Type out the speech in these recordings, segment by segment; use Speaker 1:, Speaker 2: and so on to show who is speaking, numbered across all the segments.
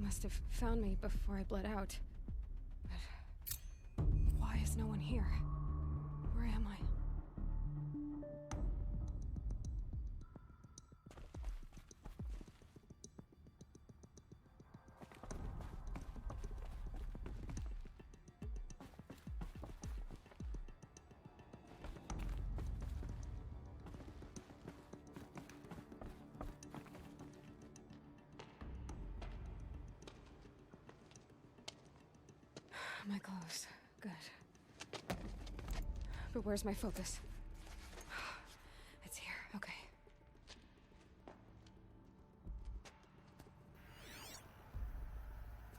Speaker 1: must have found me before I bled out. But why is no one here? Where am I? My clothes. Good. But where's my focus? It's here. Okay.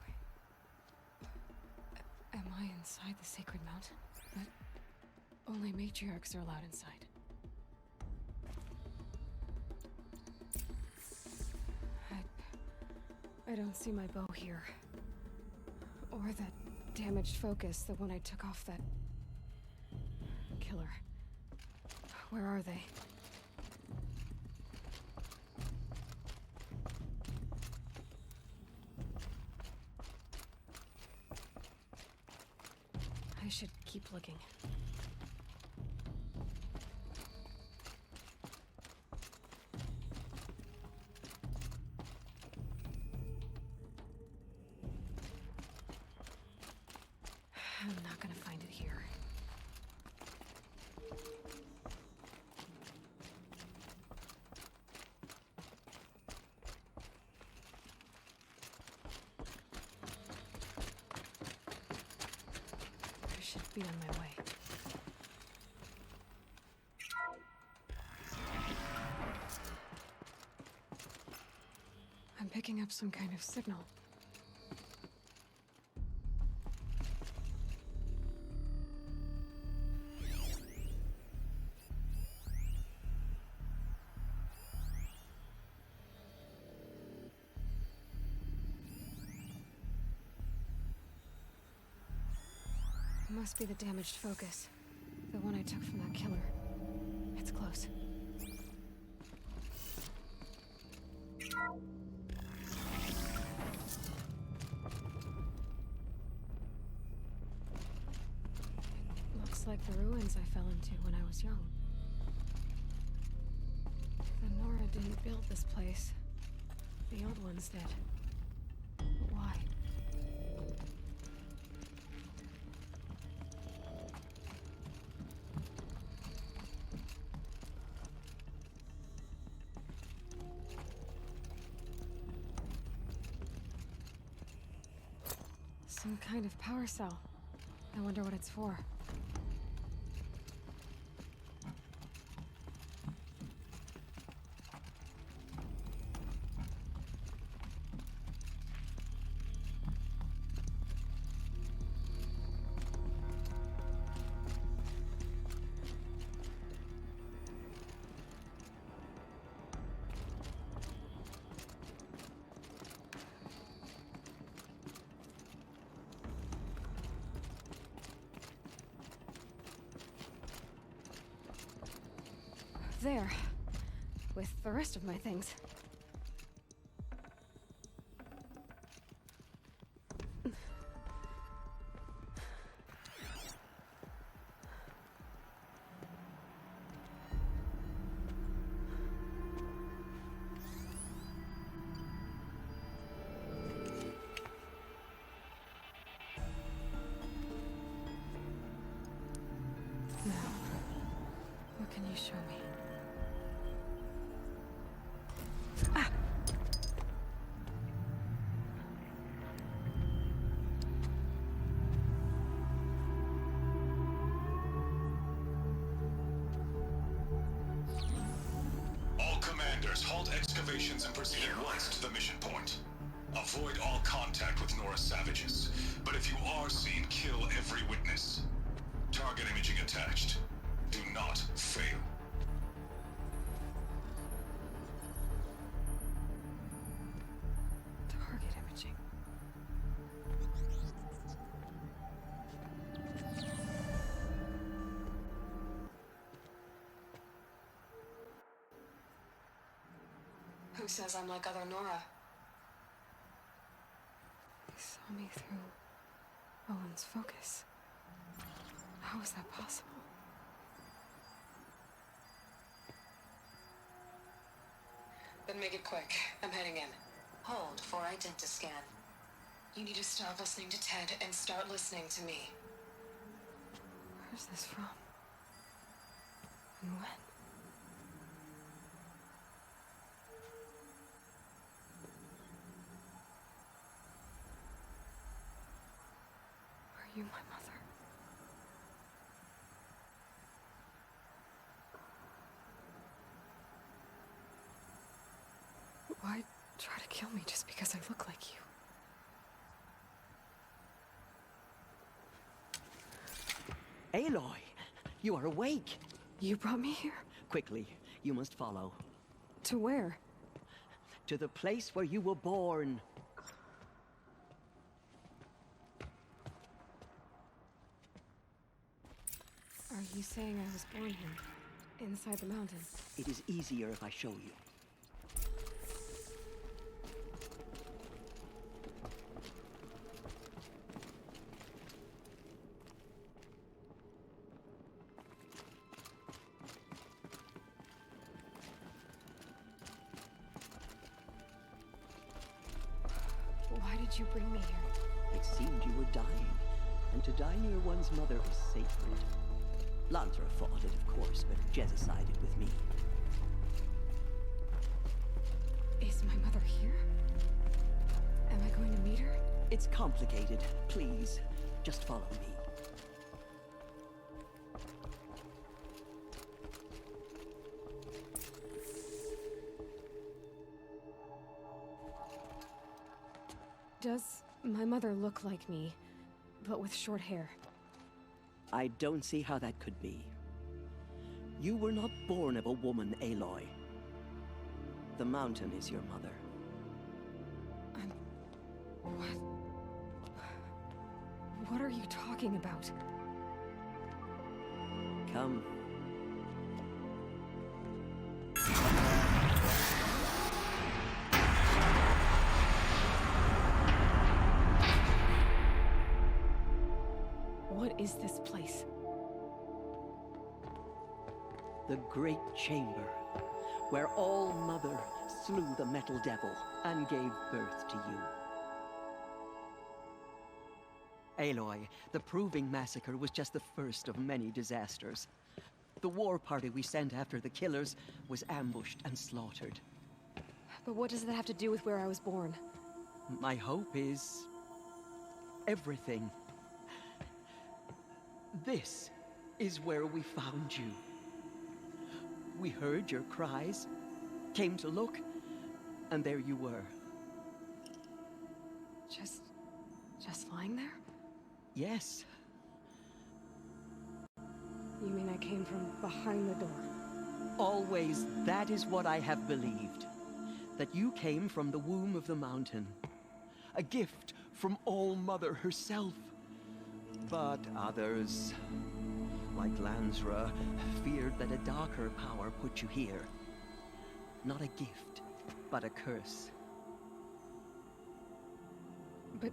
Speaker 1: Wait. Am I inside the sacred mountain? But only matriarchs are allowed inside. I don't see my bow here. Or that damaged focus, the one I took off that killer. Where are they? I should keep looking. I'm not gonna find it here. I should be on my way. I'm picking up some kind of signal. Must be the damaged focus. The one I took from that killer. It's close. It looks like the ruins I fell into when I was young. The Nora didn't build this place. The old ones did. But why? Some kind of power cell. I wonder what it's for. There. With the rest of my things. Now, what can you show me?
Speaker 2: Halt excavations and proceed at once to the mission point. Avoid all contact with Nora savages, but if you are seen, kill every witness. Target imaging attached. Do not fail.
Speaker 1: Target imaging. Who says I'm like other Nora? saw me through Owen's focus. How is that possible?
Speaker 3: Then make it quick. I'm heading in. Hold for identiscan. You need to stop listening to Ted and start listening to me.
Speaker 1: Where's this from? And when? Are you my mother? Why try to kill me just because I look like you?
Speaker 4: Aloy, you are awake.
Speaker 1: You brought me here?
Speaker 4: Quickly, you must follow.
Speaker 1: To where?
Speaker 4: To the place where you were born.
Speaker 1: Are you saying I was born here? Inside the mountain?
Speaker 4: It is easier if I show you.
Speaker 1: Why did you bring me here?
Speaker 4: It seemed you were dying, and to die near one's mother is sacred. Lantra fought it, of course, but Jezza sided with me.
Speaker 1: Is my mother here? Am I going to meet her?
Speaker 4: It's complicated. Please, just follow me.
Speaker 1: Does my mother look like me, but with short hair?
Speaker 4: I don't see how that could be. You were not born of a woman, Aloy. The mountain is your mother.
Speaker 1: What? What are you talking about?
Speaker 4: Come.
Speaker 1: What is this place?
Speaker 4: The Great Chamber, where All Mother slew the Metal Devil and gave birth to you. Aloy, the Proving Massacre was just the first of many disasters. The war party we sent after the killers was ambushed and slaughtered.
Speaker 1: But what does that have to do with where I was born?
Speaker 4: My hope is everything. This is where we found you. We heard your cries, came to look, and there you were.
Speaker 1: Just lying there?
Speaker 4: Yes.
Speaker 1: You mean I came from behind the door?
Speaker 4: Always, that is what I have believed. That you came from the womb of the mountain. A gift from All Mother herself. But others, like Lansra, feared that a darker power put you here. Not a gift, but a curse.
Speaker 1: But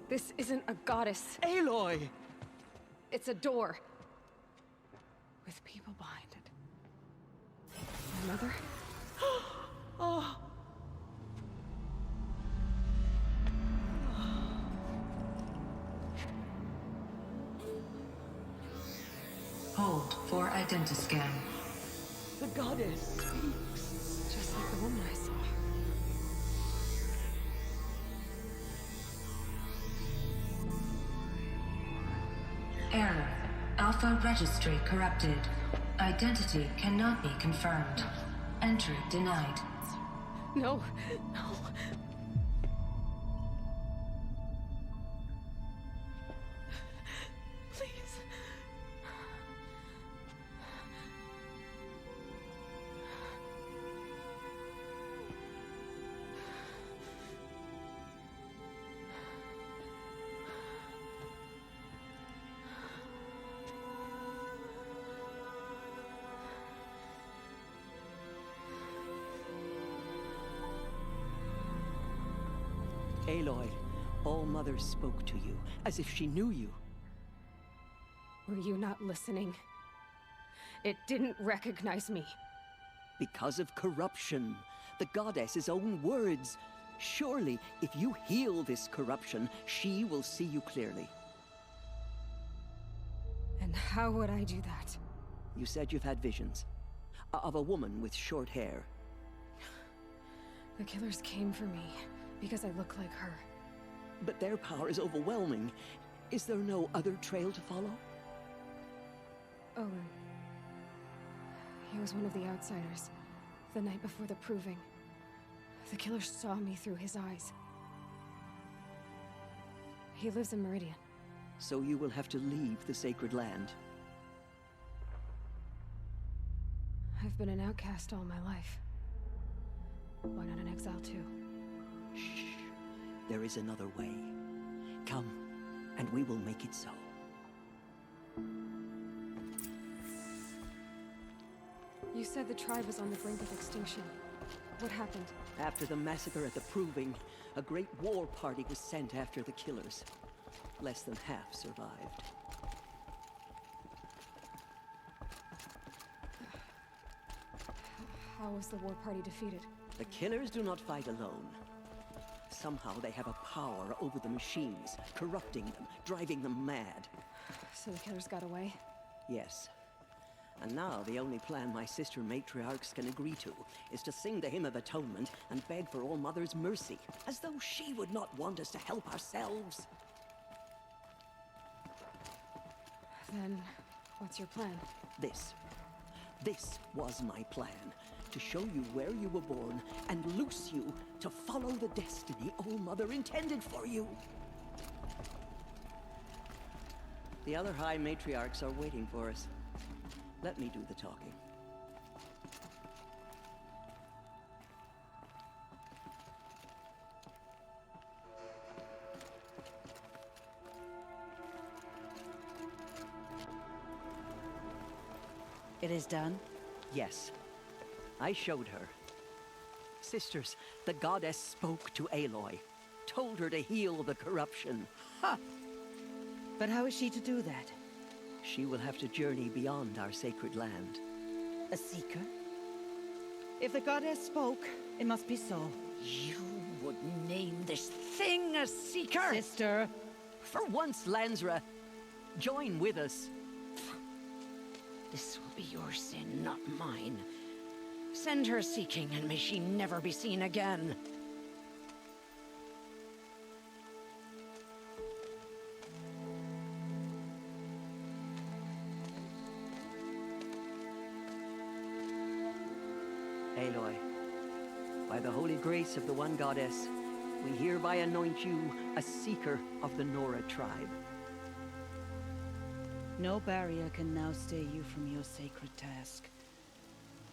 Speaker 1: this isn't a goddess.
Speaker 4: Aloy!
Speaker 1: It's a door. With people behind it. My mother?
Speaker 4: Oh.
Speaker 3: Hold for identiscan.
Speaker 4: The goddess speaks.
Speaker 1: Just like the woman I saw.
Speaker 3: Error. Alpha registry corrupted. Identity cannot be confirmed. Entry denied.
Speaker 1: No, no. Please.
Speaker 4: Aloy, All Mother spoke to you, as if she knew you.
Speaker 1: Were you not listening? It didn't recognize me.
Speaker 4: Because of corruption. The goddess's own words. Surely, if you heal this corruption, she will see you clearly.
Speaker 1: And how would I do that?
Speaker 4: You said you've had visions. Of a woman with short hair.
Speaker 1: The killers came for me because I look like her.
Speaker 4: But their power is overwhelming. Is there no other trail to follow?
Speaker 1: Owen. He was one of the outsiders. The night before the proving. The killer saw me through his eyes. He lives in Meridian.
Speaker 4: So you will have to leave the sacred land.
Speaker 1: I've been an outcast all my life. Why not an exile too?
Speaker 4: Shh. There is another way. Come, and we will make it so.
Speaker 1: You said the tribe was on the brink of extinction. What happened?
Speaker 4: After the massacre at the Proving, a great war party was sent after the killers. Less than half survived.
Speaker 1: How was the war party defeated?
Speaker 4: The killers do not fight alone. Somehow they have a power over the machines, corrupting them, driving them mad.
Speaker 1: So the killers got away?
Speaker 4: Yes. And now the only plan my sister matriarchs can agree to is to sing the Hymn of Atonement and beg for All Mother's mercy, as though she would not want us to help ourselves.
Speaker 1: Then, what's your plan?
Speaker 4: This was my plan. To show you where you were born and loose you to follow the destiny All Mother intended for you. The other High Matriarchs are waiting for us. Let me do the talking.
Speaker 5: It is done?
Speaker 4: Yes. I showed her. Sisters, the goddess spoke to Aloy. Told her to heal the corruption.
Speaker 5: Ha! But how is she to do that?
Speaker 4: She will have to journey beyond our sacred land.
Speaker 5: A seeker? If the goddess spoke, it must be so.
Speaker 6: You would name this thing a seeker?
Speaker 5: Sister!
Speaker 4: For once, Lansra, join with us.
Speaker 6: This will be your sin, not mine. Send her seeking, and may she never be seen again.
Speaker 4: Aloy, by the holy grace of the one goddess, we hereby anoint you a seeker of the Nora tribe.
Speaker 5: No barrier can now stay you from your sacred task.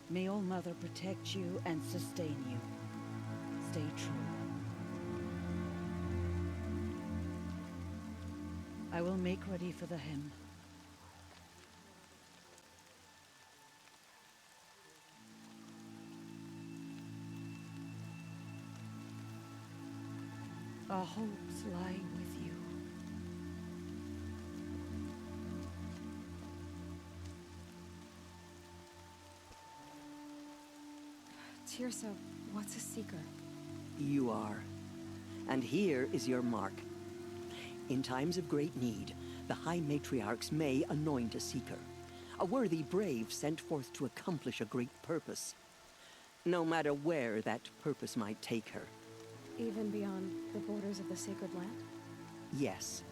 Speaker 5: May All Mother protect you and sustain you. Stay true. I will make ready for the hymn. Our hopes lie with you.
Speaker 1: Tirsa, what's a seeker?
Speaker 4: You are. And here is your mark. In times of great need, the High Matriarchs may anoint a seeker. A worthy brave sent forth to accomplish a great purpose. No matter where that purpose might take her.
Speaker 1: Even beyond the borders of the sacred land?
Speaker 4: Yes.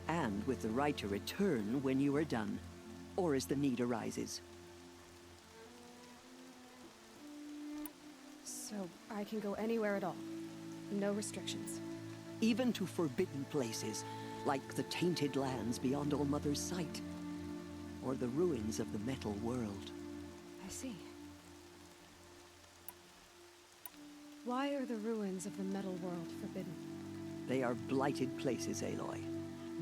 Speaker 4: And with the right to return when you are done, or as the need arises.
Speaker 1: So I can go anywhere at all? No restrictions?
Speaker 4: Even to forbidden places, like the tainted lands beyond All Mother's sight. Or the ruins of the metal world.
Speaker 1: I see. Why are the ruins of the metal world forbidden?
Speaker 4: They are blighted places, Aloy.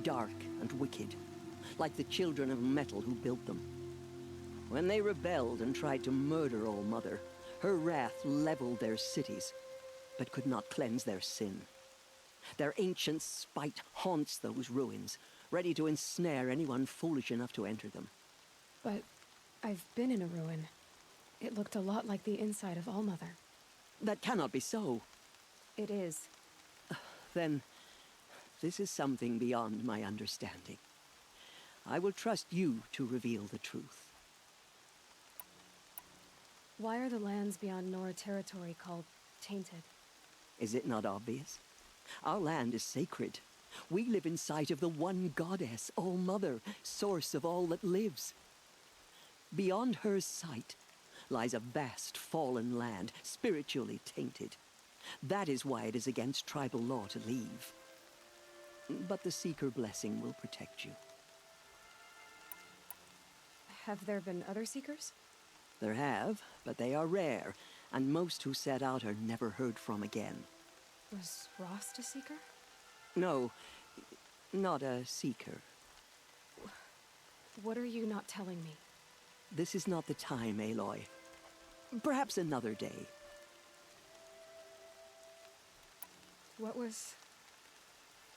Speaker 4: Dark and wicked. Like the children of metal who built them. When they rebelled and tried to murder All Mother, her wrath leveled their cities, but could not cleanse their sin. Their ancient spite haunts those ruins, ready to ensnare anyone foolish enough to enter them.
Speaker 1: But I've been in a ruin. It looked a lot like the inside of Allmother.
Speaker 4: That cannot be so.
Speaker 1: It is.
Speaker 4: Then, this is something beyond my understanding. I will trust you to reveal the truth.
Speaker 1: Why are the lands beyond Nora territory called tainted?
Speaker 4: Is it not obvious? Our land is sacred. We live in sight of the one goddess, All-Mother, source of all that lives. Beyond her sight lies a vast fallen land, spiritually tainted. That is why it is against tribal law to leave. But the Seeker blessing will protect you.
Speaker 1: Have there been other Seekers?
Speaker 4: There have, but they are rare, and most who set out are never heard from again.
Speaker 1: Was Rost a Seeker?
Speaker 4: No, not a Seeker.
Speaker 1: What are you not telling me?
Speaker 4: This is not the time, Aloy. Perhaps another day.
Speaker 1: What was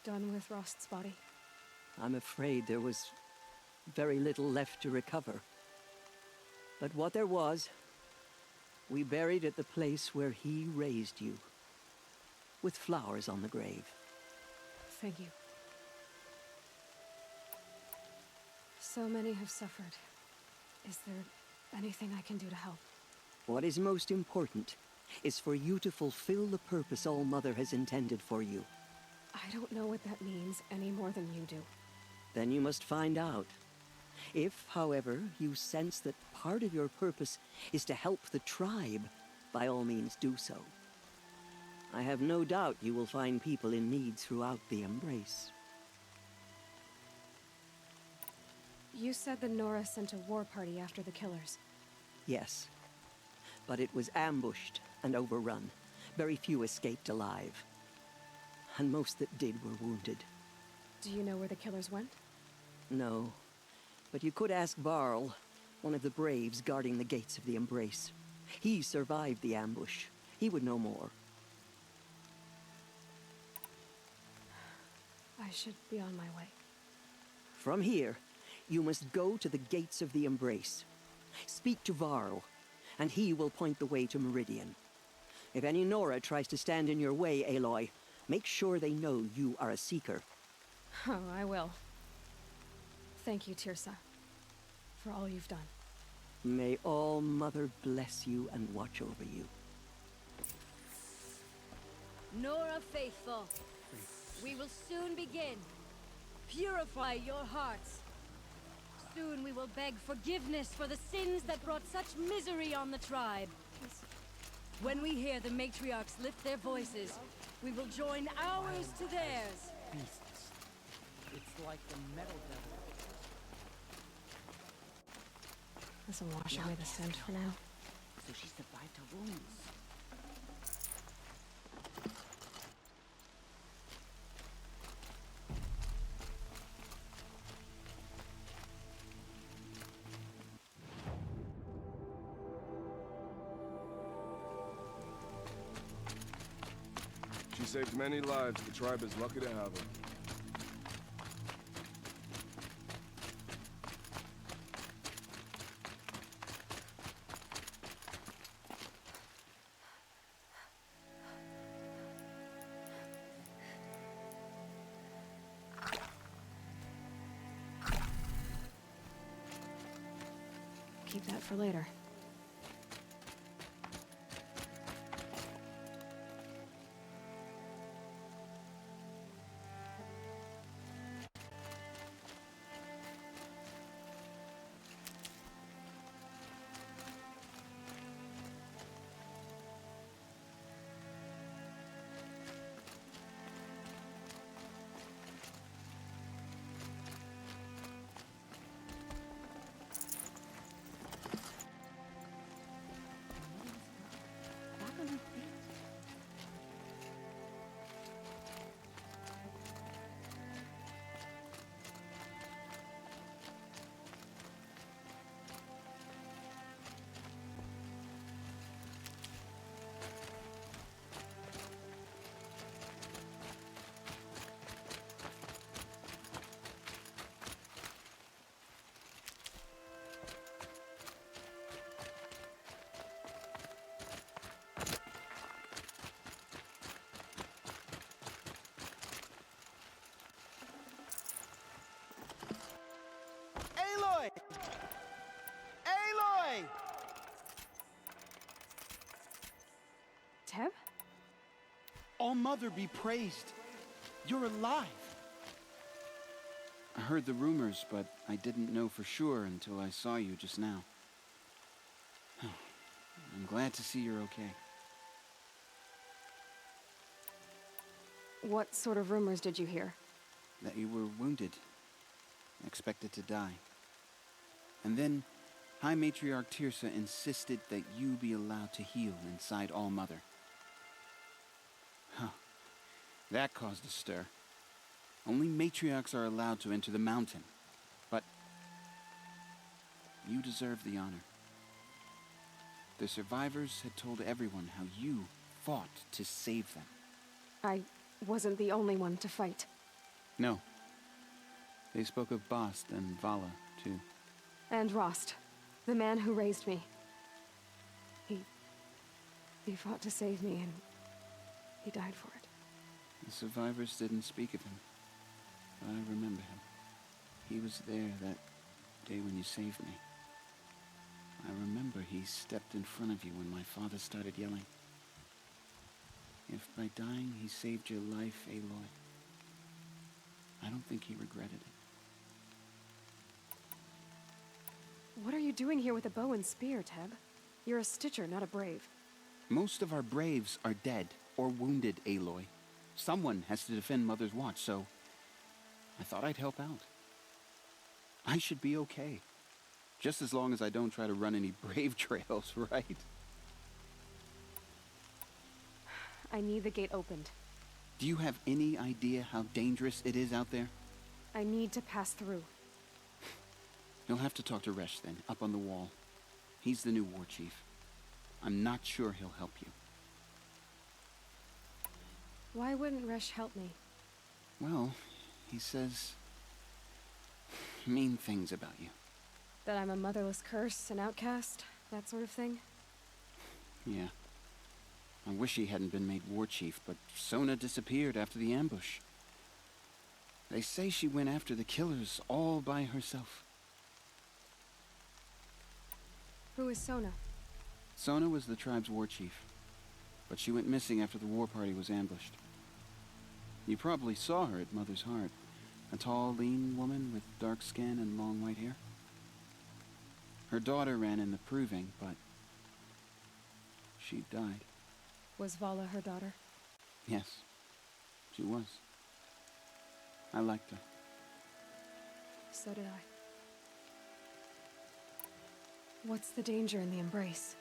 Speaker 1: done with Rost's body?
Speaker 4: I'm afraid there was very little left to recover. But what there was, we buried at the place where he raised you, with flowers on the grave.
Speaker 1: Thank you. So many have suffered. Is there anything I can do to help?
Speaker 4: What is most important is for you to fulfill the purpose All-Mother has intended for you.
Speaker 1: I don't know what that means any more than you do.
Speaker 4: Then you must find out. If, however, you sense that part of your purpose is to help the tribe, by all means do so. I have no doubt you will find people in need throughout the Embrace.
Speaker 1: You said the Nora sent a war party after the killers.
Speaker 4: Yes, but it was ambushed and overrun. Very few escaped alive. And most that did were wounded.
Speaker 1: Do you know where the killers went?
Speaker 4: No, but you could ask Varl, one of the braves guarding the gates of the Embrace. He survived the ambush. He would know more.
Speaker 1: I should be on my way.
Speaker 4: From here, you must go to the gates of the Embrace. Speak to Varl, and he will point the way to Meridian. If any Nora tries to stand in your way, Aloy, make sure they know you are a Seeker.
Speaker 1: Oh, I will. Thank you, Tirsa, for all you've done.
Speaker 4: May All-Mother bless you and watch over you.
Speaker 7: Nora faithful, we will soon begin. Purify your hearts. Soon we will beg forgiveness for the sins that brought such misery on the tribe. When we hear the matriarchs lift their voices, we will join ours to theirs.
Speaker 8: Beasts. It's like the metal devil.
Speaker 1: This will wash away the scent for now.
Speaker 5: So she survived her wounds.
Speaker 9: She saved many lives. The tribe is lucky to have her.
Speaker 1: Keep that for later. Teb?
Speaker 4: All Mother be praised. You're alive. I heard the rumors, but I didn't know for sure until I saw you just now. I'm glad to see you're okay.
Speaker 1: What sort of rumors did you hear?
Speaker 4: That you were wounded, expected to die. And then High Matriarch Tirsa insisted that you be allowed to heal inside All Mother. Huh. That caused a stir. Only matriarchs are allowed to enter the mountain. But you deserve the honor. The survivors had told everyone how you fought to save them.
Speaker 1: I wasn't the only one to fight.
Speaker 4: No. They spoke of Bast and Vala, too.
Speaker 1: And Rost, the man who raised me. He fought to save me, and he died for it.
Speaker 4: The survivors didn't speak of him, but I remember him. He was there that day when you saved me. I remember he stepped in front of you when my father started yelling. If by dying he saved your life, Aloy, I don't think he regretted it.
Speaker 1: What are you doing here with a bow and spear, Teb? You're a Stitcher, not a Brave.
Speaker 4: Most of our Braves are dead or wounded, Aloy. Someone has to defend Mother's watch, so I thought I'd help out. I should be okay. Just as long as I don't try to run any Brave trails, right?
Speaker 1: I need the gate opened.
Speaker 4: Do you have any idea how dangerous it is out there?
Speaker 1: I need to pass through.
Speaker 4: You'll have to talk to Resh then, up on the wall. He's the new war chief. I'm not sure he'll help you.
Speaker 1: Why wouldn't Resh help me?
Speaker 4: Well, he says mean things about you.
Speaker 1: That I'm a motherless curse, an outcast, that sort of thing?
Speaker 4: Yeah. I wish he hadn't been made war chief, but Sona disappeared after the ambush. They say she went after the killers all by herself.
Speaker 1: Who is Sona?
Speaker 4: Sona was the tribe's war chief, but she went missing after the war party was ambushed. You probably saw her at Mother's Heart. A tall, lean woman with dark skin and long white hair. Her daughter ran in the proving, but she died.
Speaker 1: Was Vala her daughter?
Speaker 4: Yes, she was. I liked her.
Speaker 1: So did I. What's the danger in the Embrace?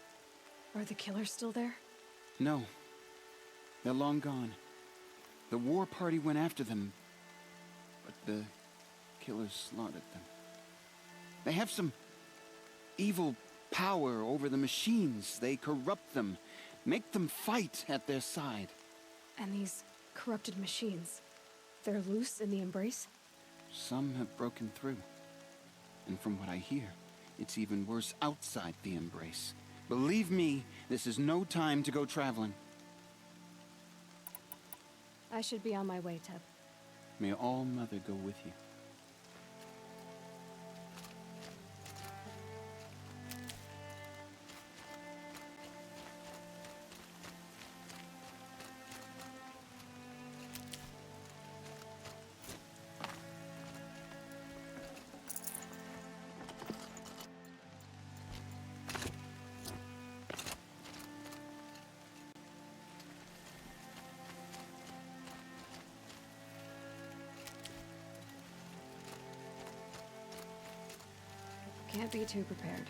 Speaker 1: Are the killers still there?
Speaker 4: No. They're long gone. The war party went after them, but the killers slaughtered them. They have some evil power over the machines. They corrupt them, make them fight at their side.
Speaker 1: And these corrupted machines, they're loose in the Embrace?
Speaker 4: Some have broken through. And from what I hear, it's even worse outside the Embrace. Believe me, this is no time to go traveling.
Speaker 1: I should be on my way, Teb.
Speaker 4: May All Mother go with you.
Speaker 1: Can't be too prepared.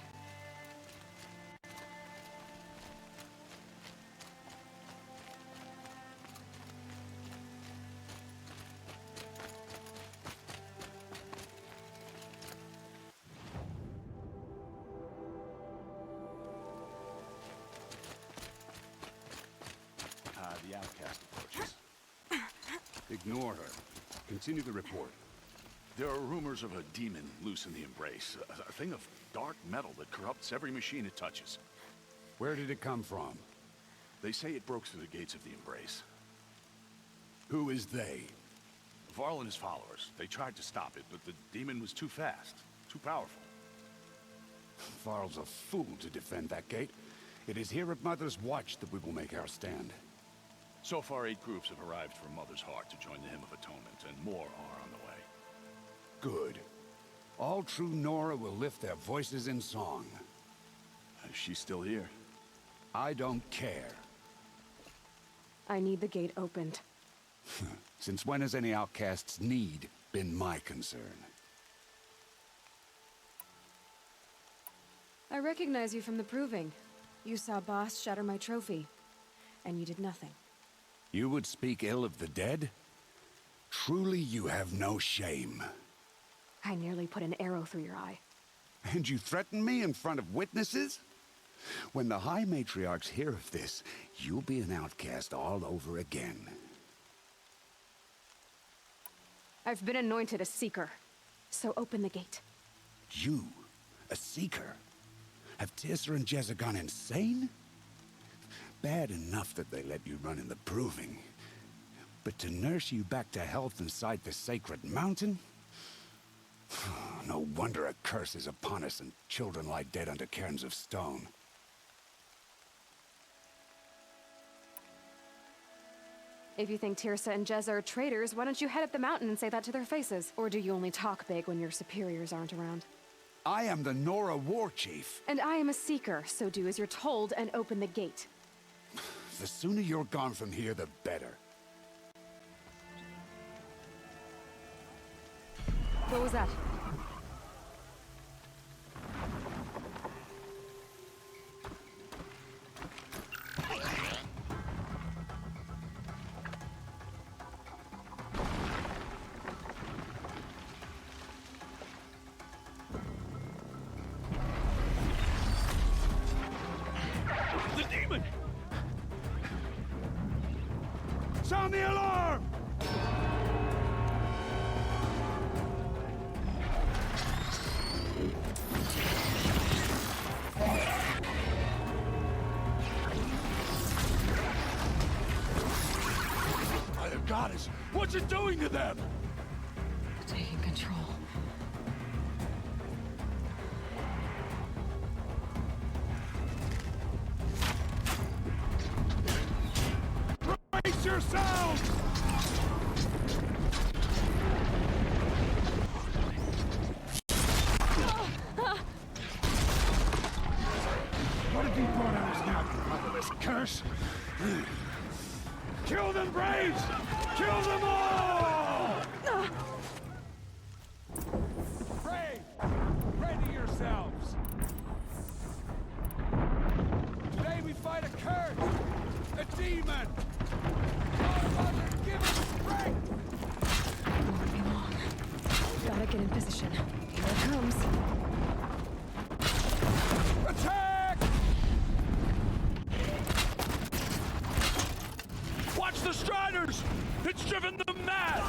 Speaker 10: The outcast approaches. Ignore her. Continue the report.
Speaker 2: There are rumors of a demon loose in the Embrace. A thing of dark metal that corrupts every machine it touches.
Speaker 10: Where did it come from?
Speaker 2: They say it broke through the gates of the Embrace.
Speaker 10: Who is they?
Speaker 2: Varl and his followers. They tried to stop it, but the demon was too fast, too powerful.
Speaker 10: Varl's a fool to defend that gate. It is here at Mother's Watch that we will make our stand.
Speaker 11: So far, 8 groups have arrived from Mother's Heart to join the Hymn of Atonement, and more are on the way.
Speaker 10: Good. All true Nora will lift their voices in song.
Speaker 11: Is she still here?
Speaker 10: I don't care.
Speaker 1: I need the gate opened.
Speaker 10: Since when has any outcast's need been my concern?
Speaker 1: I recognize you from the proving. You saw Boss shatter my trophy, and you did nothing.
Speaker 10: You would speak ill of the dead? Truly you have no shame.
Speaker 1: I nearly put an arrow through your eye.
Speaker 10: And you threaten me in front of witnesses? When the High Matriarchs hear of this, you'll be an outcast all over again.
Speaker 1: I've been anointed a Seeker, so open the gate.
Speaker 10: You? A Seeker? Have Tissa and Jezza gone insane? Bad enough that they let you run in the proving. But to nurse you back to health inside the sacred mountain? No wonder a curse is upon us and children lie dead under cairns of stone.
Speaker 1: If you think Tirsa and Jezza are traitors, why don't you head up the mountain and say that to their faces? Or do you only talk big when your superiors aren't around?
Speaker 10: I am the Nora War Chief.
Speaker 1: And I am a Seeker, so do as you're told and open the gate.
Speaker 10: The sooner you're gone from here, the better.
Speaker 1: What was that?
Speaker 11: The demon!
Speaker 10: Sound the alarm!
Speaker 11: By the goddess, what's it doing to them?
Speaker 1: Taking control.
Speaker 10: Brace yourselves! What have you brought on us now, you motherless curse? Kill them, Braves! Kill them all! Brave! Ready yourselves! Today we fight a curse! A demon! Our mother, give us strength!
Speaker 1: Won't be long. Gotta get in position. Here it comes.
Speaker 10: Attack!
Speaker 11: Watch the Striders! It's driven them mad!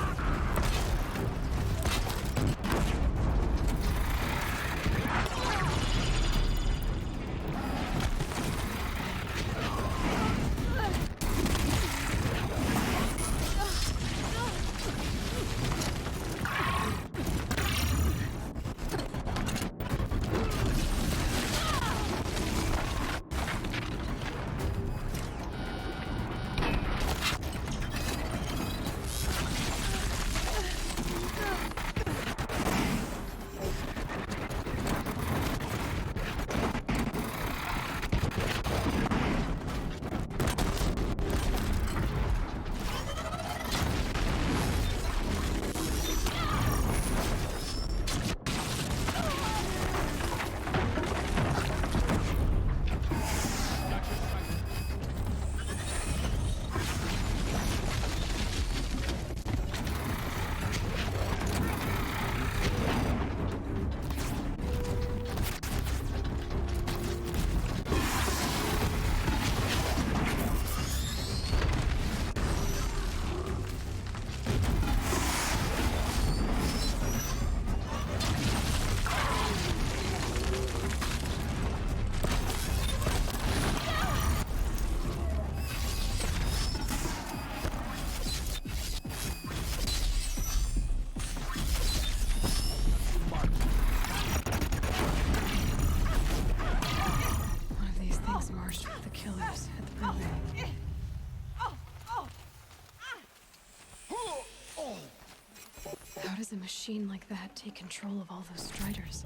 Speaker 1: a machine like that take control of all those Striders?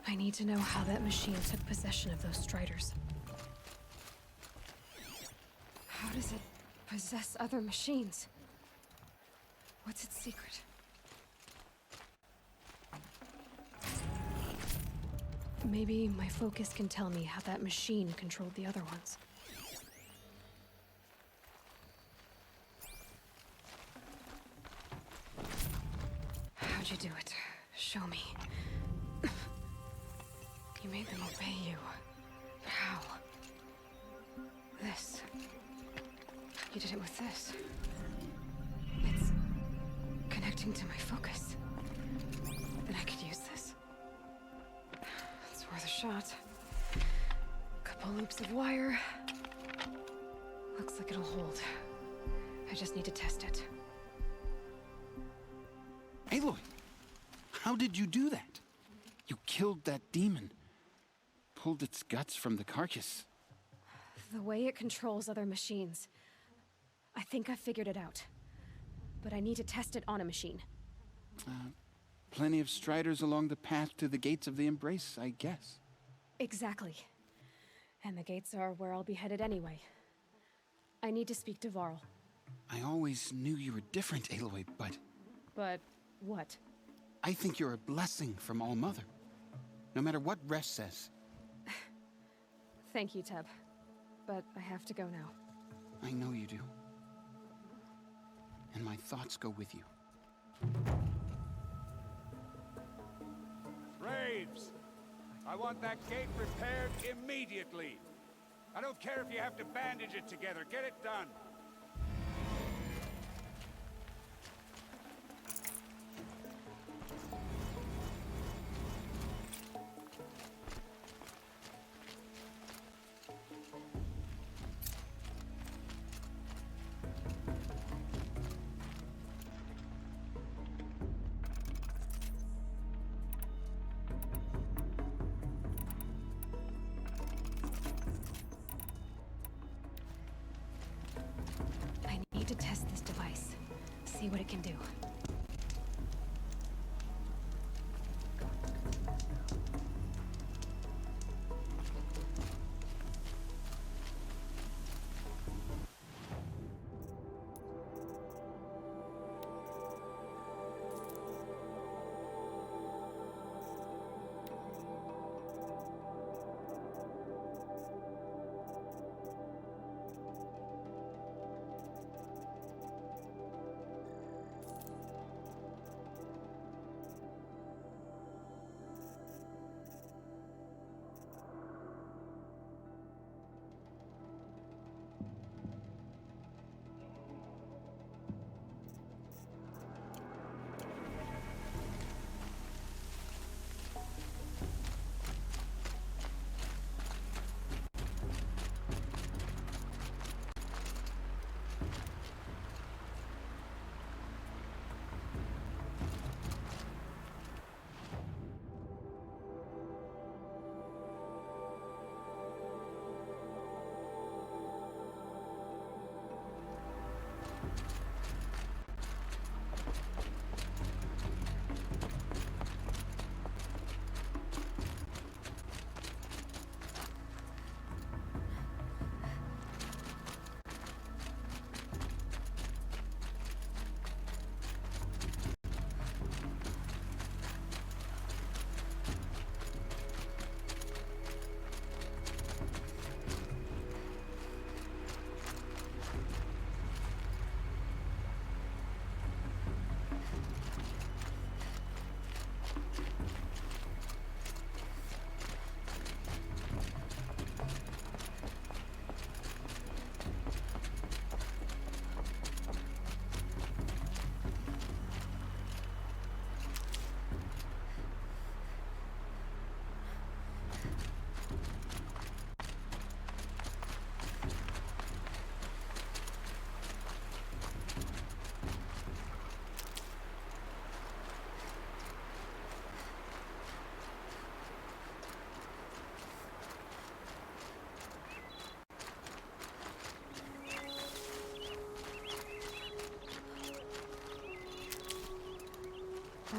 Speaker 1: I need to know how that machine took possession of those Striders. How does it possess other machines? What's its secret? Maybe my focus can tell me how that machine controlled the other ones. How'd you do it? Show me. You made them obey you. But how? This. You did it with this. It's connecting to my focus. Then I could use this. It's worth a shot. Couple loops of wire. Looks like it'll hold. I just need to test it.
Speaker 10: Aloy, how did you do that? You killed that demon. Pulled its guts from the carcass.
Speaker 1: The way it controls other machines. I think I figured it out. But I need to test it on a machine.
Speaker 10: Plenty of Striders along the path to the gates of the Embrace, I guess.
Speaker 1: Exactly. And the gates are where I'll be headed anyway. I need to speak to Varl.
Speaker 10: I always knew you were different, Aloy, but...
Speaker 1: But what?
Speaker 10: I think you're a blessing from All Mother. No matter what Resh says.
Speaker 1: Thank you, Teb. But I have to go now.
Speaker 10: I know you do. And my thoughts go with you.
Speaker 12: Braves! I want that gate repaired immediately. I don't care if you have to bandage it together. Get it done.
Speaker 1: I need to test this device. See what it can do.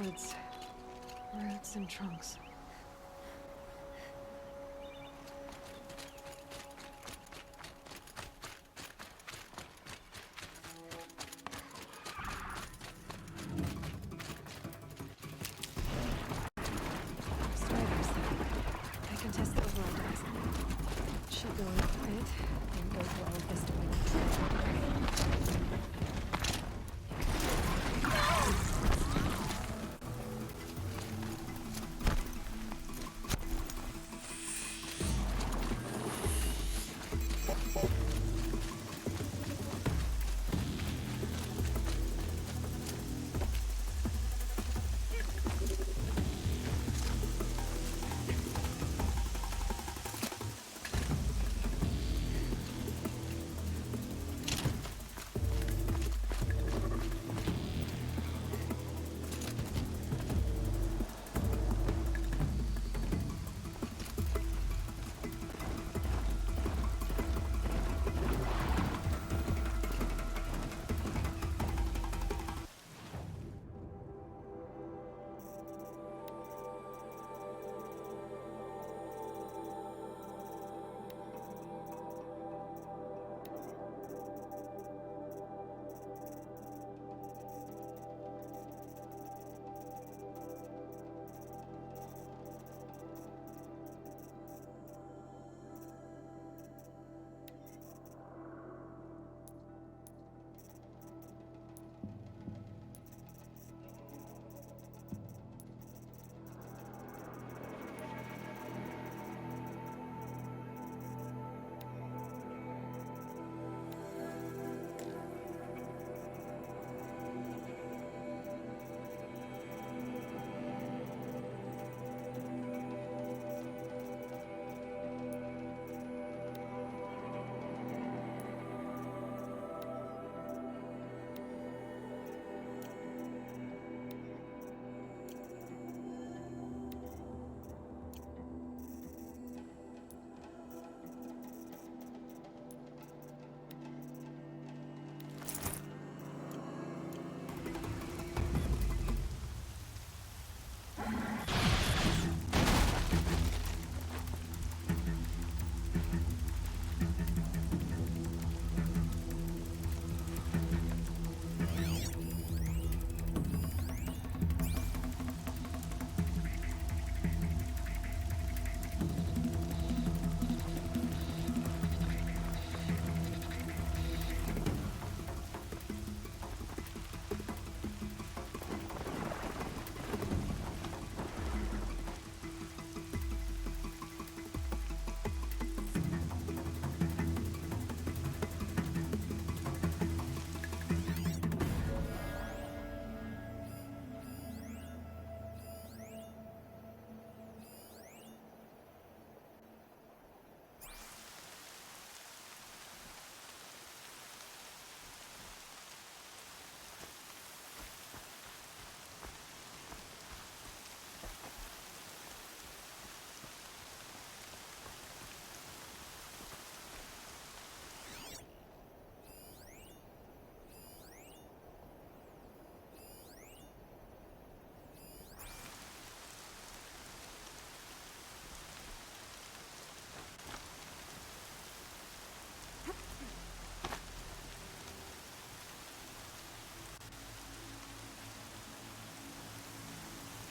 Speaker 1: Woods, roots and trunks. Strikers. I can test the overall desk. Should go right. And goes well with this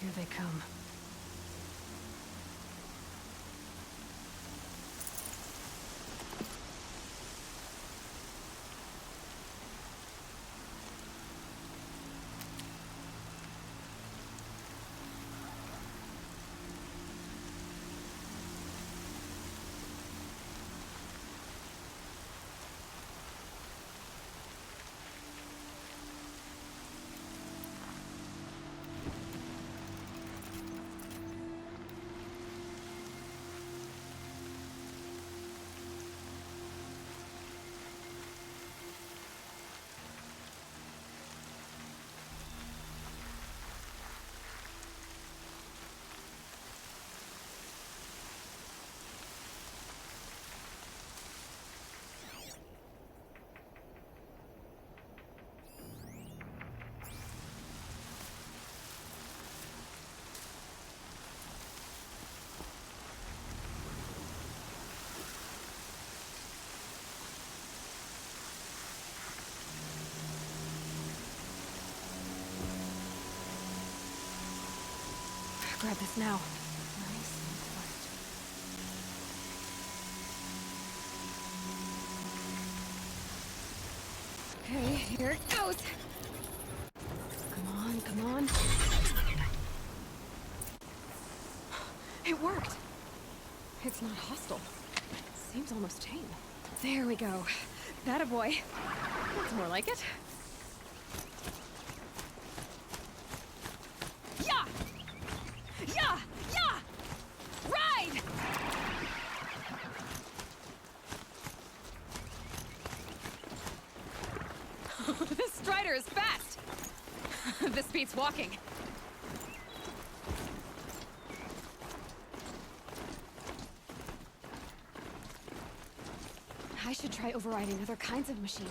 Speaker 1: Here they come. grab this now. Nice and quiet. Okay, here it goes. Come on, come on. It worked. It's not hostile. Seems almost tame. There we go. That a boy. That's more like it. Yeah! Yeah! Yeah! Ride! This Strider is fast! This beats walking. I should try overriding other kinds of machines.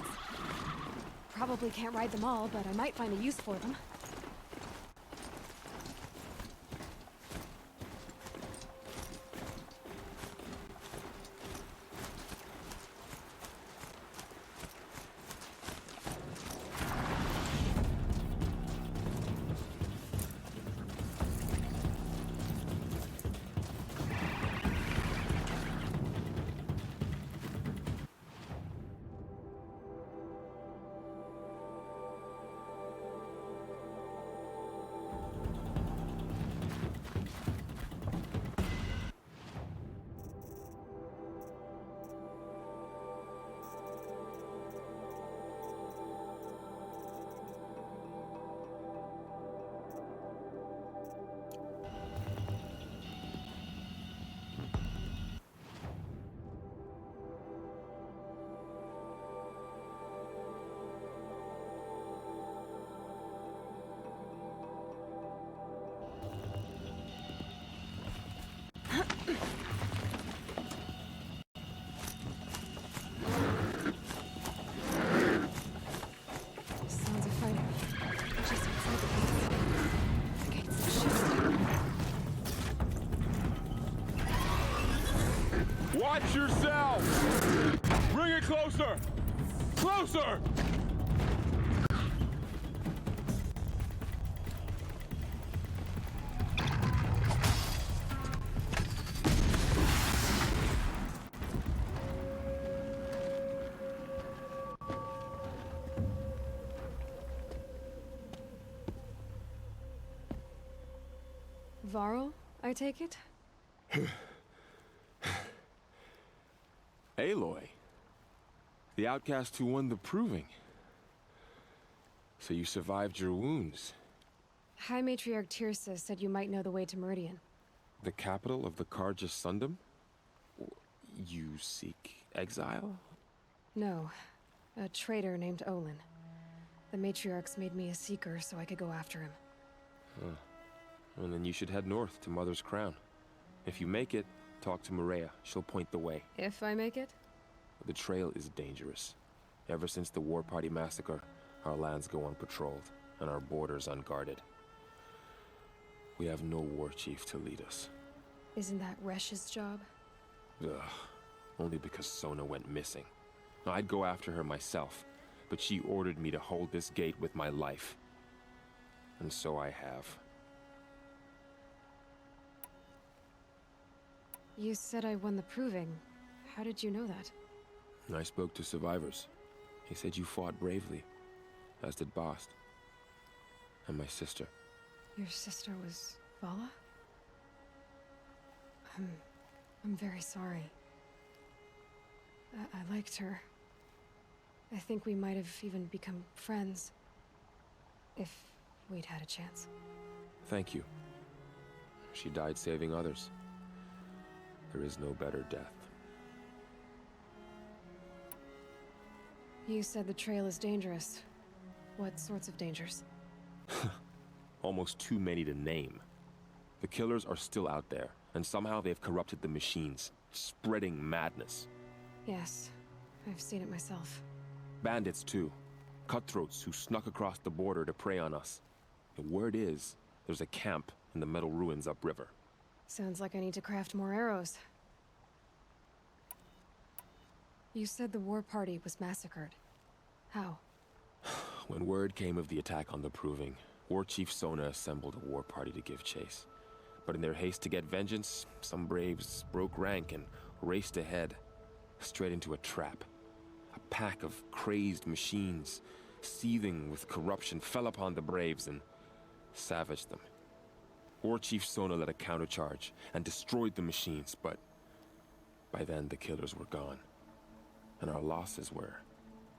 Speaker 1: Probably can't ride them all, but I might find a use for them. Sounds of fighting. Just outside the gates. The gates are shut.
Speaker 9: Watch yourself! Bring it closer! Closer!
Speaker 1: Varl, I take it?
Speaker 9: Aloy. The outcast who won the proving. So you survived your wounds.
Speaker 1: High Matriarch Tirsa said you might know the way to Meridian.
Speaker 9: The capital of the Carja Sundom? You seek exile?
Speaker 1: No. A traitor named Olin. The Matriarchs made me a seeker so I could go after him.
Speaker 9: Huh. Well, then you should head north to Mother's Crown. If you make it, talk to Maria. She'll point the way.
Speaker 1: If I make it?
Speaker 9: The trail is dangerous. Ever since the War Party massacre, our lands go unpatrolled, and our borders unguarded. We have no war chief to lead us.
Speaker 1: Isn't that Resh's job?
Speaker 9: Ugh. Only because Sona went missing. I'd go after her myself, but she ordered me to hold this gate with my life. And so I have.
Speaker 1: You said I won the proving. How did you know that?
Speaker 9: I spoke to survivors. He said you fought bravely, as did Bast. And my sister.
Speaker 1: Your sister was Vala? I'm very sorry. I liked her. I think we might have even become friends. If we'd had a chance.
Speaker 9: Thank you. She died saving others. There is no better death.
Speaker 1: You said the trail is dangerous. What sorts of dangers?
Speaker 9: Almost too many to name. The killers are still out there, and somehow they've corrupted the machines, spreading madness.
Speaker 1: Yes, I've seen it myself.
Speaker 9: Bandits, too. Cutthroats who snuck across the border to prey on us. The word is, there's a camp in the metal ruins upriver.
Speaker 1: Sounds like I need to craft more arrows. You said the war party was massacred. How?
Speaker 9: When word came of the attack on the Proving, War Chief Sona assembled a war party to give chase. But in their haste to get vengeance, some braves broke rank and raced ahead, straight into a trap. A pack of crazed machines, seething with corruption, fell upon the braves and savaged them. War Chief Sona led a countercharge and destroyed the machines, but by then the killers were gone, and our losses were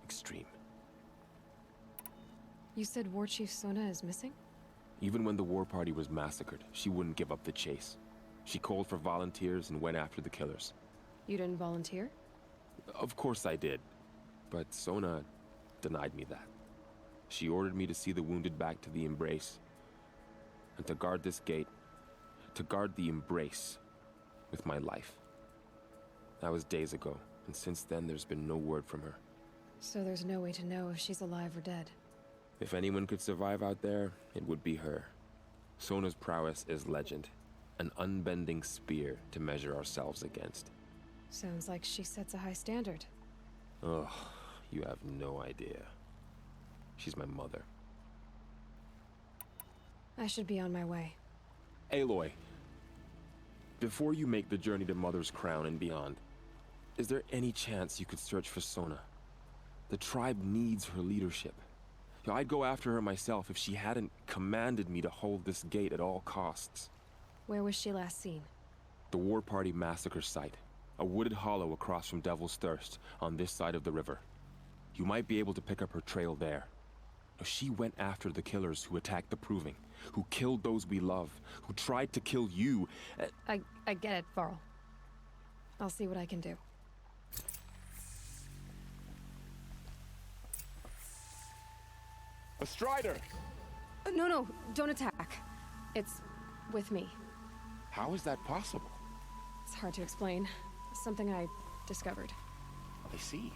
Speaker 9: extreme.
Speaker 1: You said War Chief Sona is missing?
Speaker 9: Even when the war party was massacred, she wouldn't give up the chase. She called for volunteers and went after the killers.
Speaker 1: You didn't volunteer?
Speaker 9: Of course I did, but Sona denied me that. She ordered me to see the wounded back to the Embrace, and to guard this gate, to guard the Embrace with my life. That was days ago, and since then there's been no word from her.
Speaker 1: So there's no way to know if she's alive or dead.
Speaker 9: If anyone could survive out there, it would be her. Sona's prowess is legend, an unbending spear to measure ourselves against.
Speaker 1: Sounds like she sets a high standard.
Speaker 9: Ugh, you have no idea. She's my mother.
Speaker 1: I should be on my way.
Speaker 9: Aloy, before you make the journey to Mother's Crown and beyond, is there any chance you could search for Sona? The tribe needs her leadership. I'd go after her myself if she hadn't commanded me to hold this gate at all costs.
Speaker 1: Where was she last seen?
Speaker 9: The War Party massacre site. A wooded hollow across from Devil's Thirst, on this side of the river. You might be able to pick up her trail there. She went after the killers who attacked the Proving, who killed those we love, who tried to kill you.
Speaker 1: I get it, Varl. I'll see what I can do.
Speaker 11: A Strider!
Speaker 1: No, don't attack. It's with me.
Speaker 11: How is that possible?
Speaker 1: It's hard to explain. Something I discovered.
Speaker 11: I see.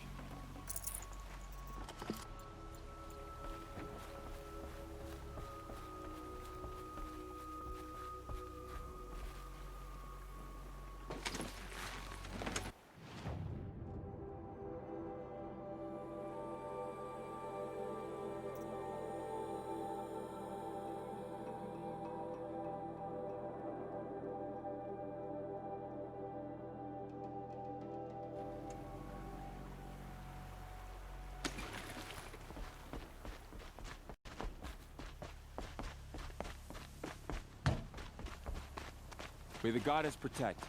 Speaker 9: May the goddess protect.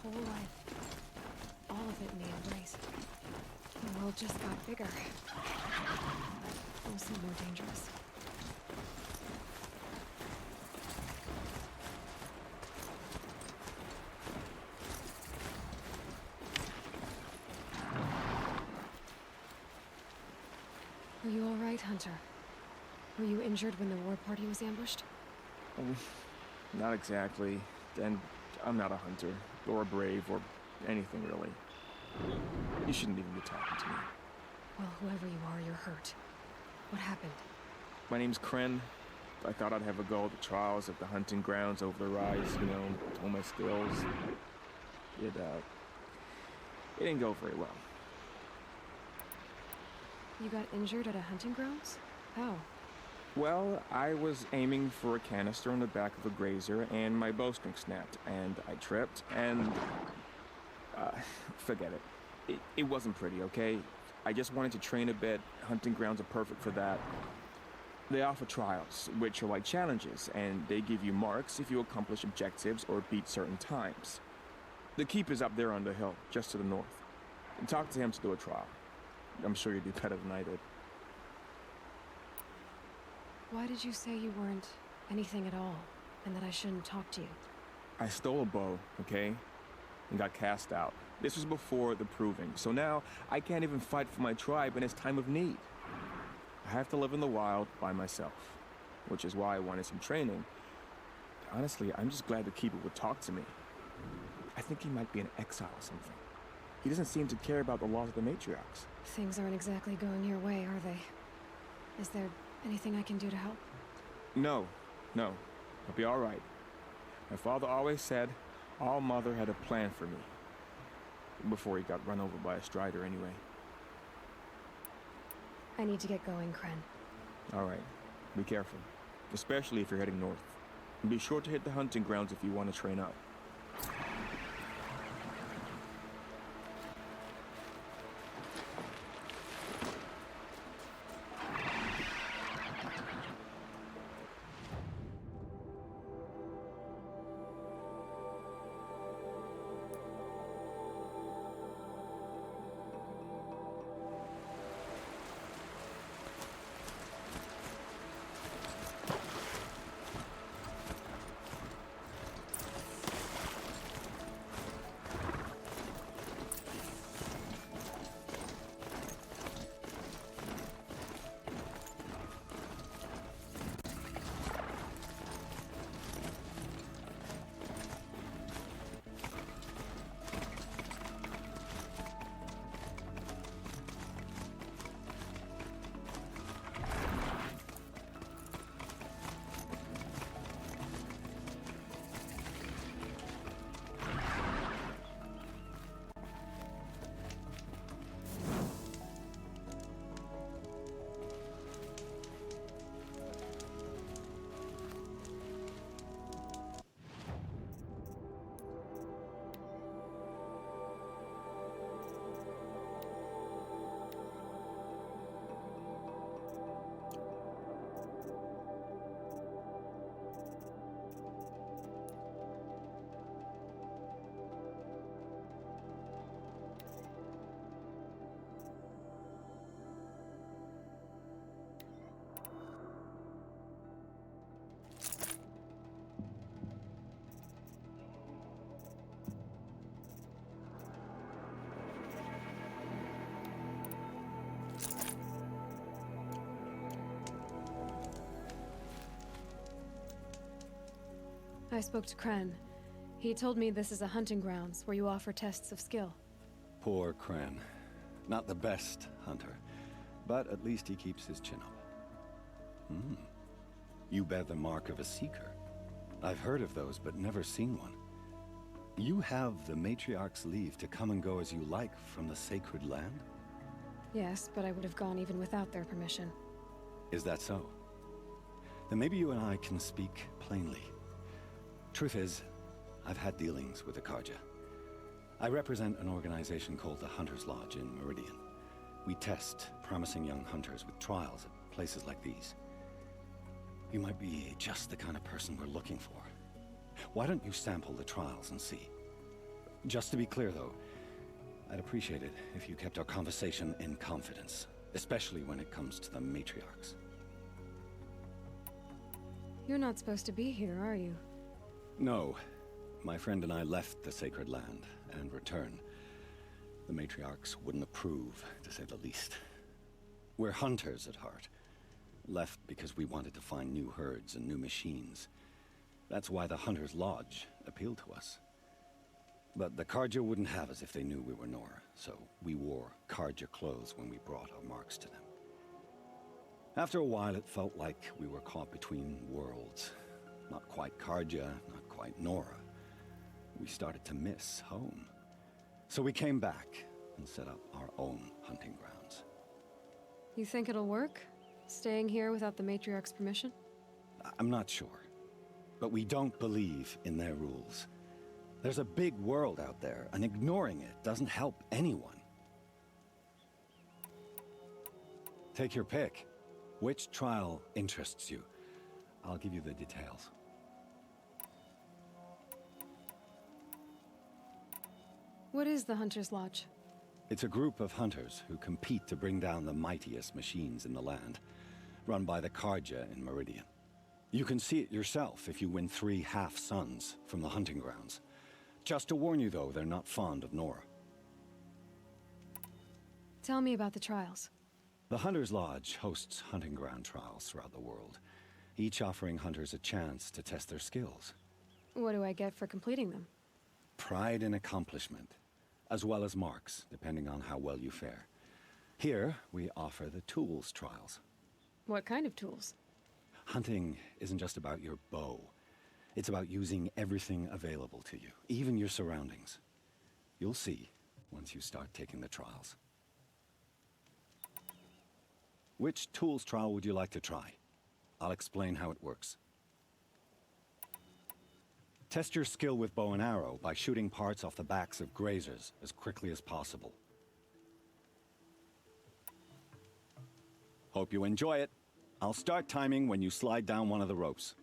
Speaker 1: Whole life. All of it in the Embrace. The world just got bigger. Also more dangerous. Are you all right, Hunter? Were you injured when the war party was ambushed?
Speaker 13: Not exactly. And I'm not a hunter, or a brave, or anything really. You shouldn't even be talking to me.
Speaker 1: Well, whoever you are, you're hurt. What happened?
Speaker 13: My name's Kren. I thought I'd have a go at the trials at the hunting grounds over the rise, hone my skills. It didn't go very well.
Speaker 1: You got injured at a hunting grounds? How?
Speaker 13: Well, I was aiming for a canister on the back of a grazer, and my bowstring snapped, and I tripped, and... forget it. It wasn't pretty, okay? I just wanted to train a bit. Hunting grounds are perfect for that. They offer trials, which are like challenges, and they give you marks if you accomplish objectives or beat certain times. The keep is up there on the hill, just to the north. And talk to him to do a trial. I'm sure you'd do better than I did.
Speaker 1: Why did you say you weren't anything at all, and that I shouldn't talk to you?
Speaker 13: I stole a bow, okay? And got cast out. This was before the proving, so now I can't even fight for my tribe in its time of need. I have to live in the wild by myself, which is why I wanted some training. Honestly, I'm just glad the Keeper would talk to me. I think he might be in exile or something. He doesn't seem to care about the laws of the matriarchs.
Speaker 1: Things aren't exactly going your way, are they? Is there anything I can do to help?
Speaker 13: No. I'll be all right. My father always said All Mother had a plan for me. Before he got run over by a strider, anyway.
Speaker 1: I need to get going, Kren.
Speaker 13: All right. Be careful. Especially if you're heading north. And be sure to hit the hunting grounds if you want to train up.
Speaker 1: I spoke to Kren. He told me this is a hunting grounds where you offer tests of skill.
Speaker 14: Poor Kren. Not the best hunter, but at least he keeps his chin up. You bear the mark of a seeker. I've heard of those, but never seen one. You have the Matriarch's leave to come and go as you like from the sacred land?
Speaker 1: Yes, but I would have gone even without their permission.
Speaker 14: Is that so? Then maybe you and I can speak plainly. Truth is, I've had dealings with the Karja. I represent an organization called the Hunter's Lodge in Meridian. We test promising young hunters with trials at places like these. You might be just the kind of person we're looking for. Why don't you sample the trials and see? Just to be clear, though, I'd appreciate it if you kept our conversation in confidence, especially when it comes to the matriarchs.
Speaker 1: You're not supposed to be here, are you?
Speaker 14: No. My friend and I left the sacred land and returned. The matriarchs wouldn't approve, to say the least. We're hunters at heart. Left because we wanted to find new herds and new machines. That's why the Hunter's Lodge appealed to us. But the Karja wouldn't have us if they knew we were Nora, so we wore Karja clothes when we brought our marks to them. After a while, it felt like we were caught between worlds. Not quite Karja, not quite Nora. We started to miss home. So we came back and set up our own hunting grounds.
Speaker 1: You think it'll work? Staying here without the Matriarch's permission?
Speaker 14: I'm not sure. But we don't believe in their rules. There's a big world out there, and ignoring it doesn't help anyone. Take your pick. Which trial interests you? I'll give you the details.
Speaker 1: What is the Hunter's Lodge?
Speaker 14: It's a group of hunters who compete to bring down the mightiest machines in the land, run by the Carja in Meridian. You can see it yourself if you win 3 half-suns from the hunting grounds. Just to warn you, though, they're not fond of Nora.
Speaker 1: Tell me about the trials.
Speaker 14: The Hunter's Lodge hosts hunting ground trials throughout the world, each offering hunters a chance to test their skills.
Speaker 1: What do I get for completing them?
Speaker 14: Pride in accomplishment, as well as marks, depending on how well you fare. Here, we offer the tools trials.
Speaker 1: What kind of tools?
Speaker 14: Hunting isn't just about your bow. It's about using everything available to you, even your surroundings. You'll see once you start taking the trials. Which tools trial would you like to try? I'll explain how it works. Test your skill with bow and arrow by shooting parts off the backs of grazers as quickly as possible. Hope you enjoy it. I'll start timing when you slide down one of the ropes.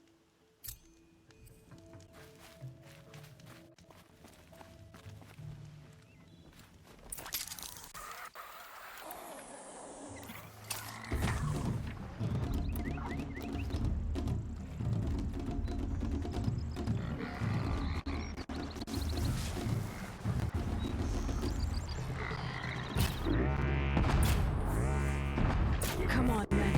Speaker 1: Come on, man.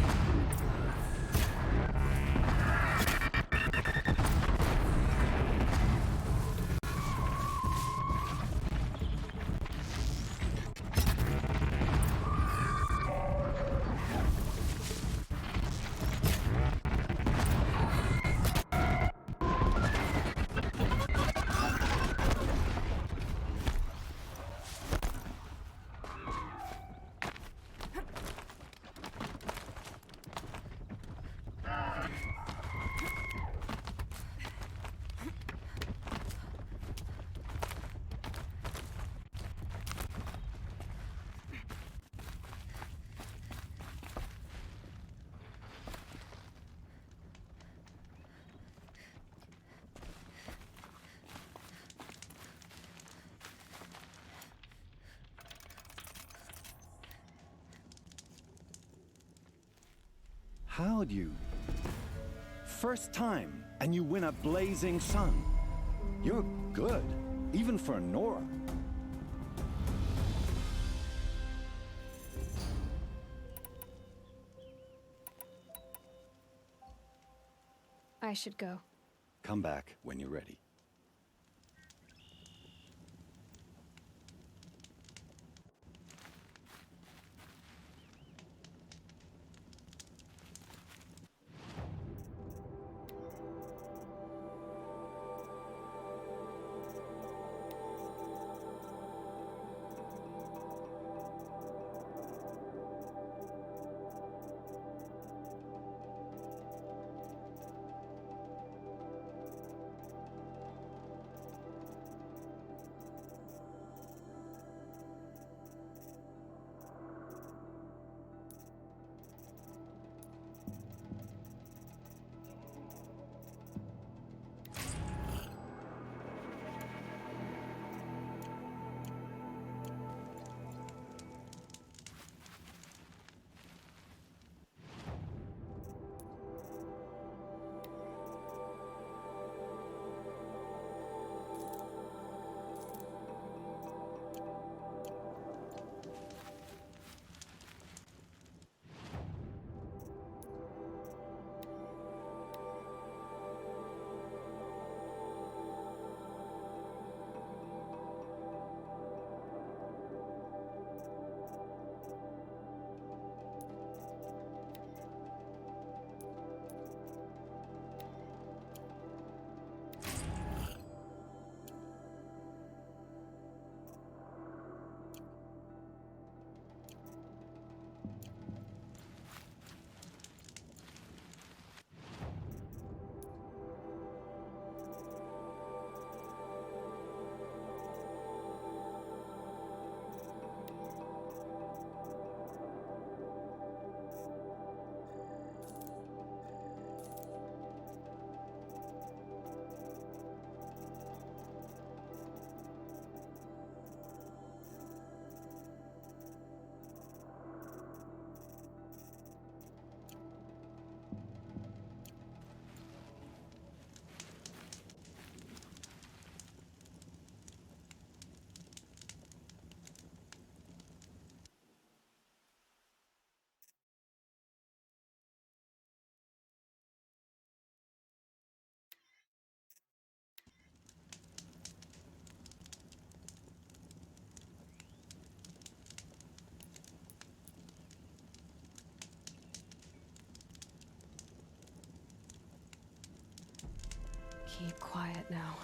Speaker 14: How'd you? First time, and you win a blazing sun. You're good, even for Nora.
Speaker 1: I should go.
Speaker 14: Come back when you're ready.
Speaker 1: keep quiet now.